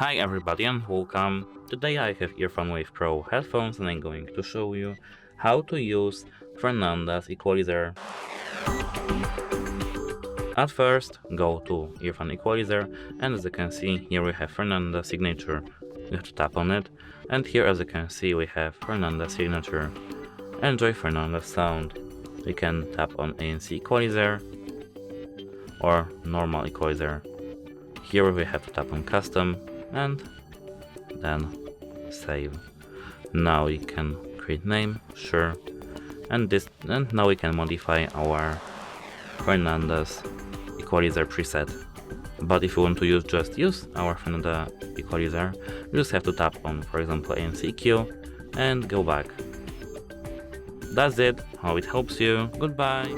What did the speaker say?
Hi everybody and welcome. Today I have EARFUN WavePro headphones and I'm going to show you how to use Fernanda's Equalizer. At first, go to EARFUN Equalizer, and as you can see, here we have Fernanda's signature. You have to tap on it, and here as you can see we have Fernanda's signature. Enjoy Fernanda's sound. You can tap on ANC Equalizer or normal Equalizer. Here we have to tap on Custom and then Save. Now you can create name, sure, and now we can modify our Fernanda's Equalizer preset. But if you want to use our Fernanda Equalizer, you just have to tap on, for example, ANC EQ and go back. That's it. Hope it helps you. Goodbye.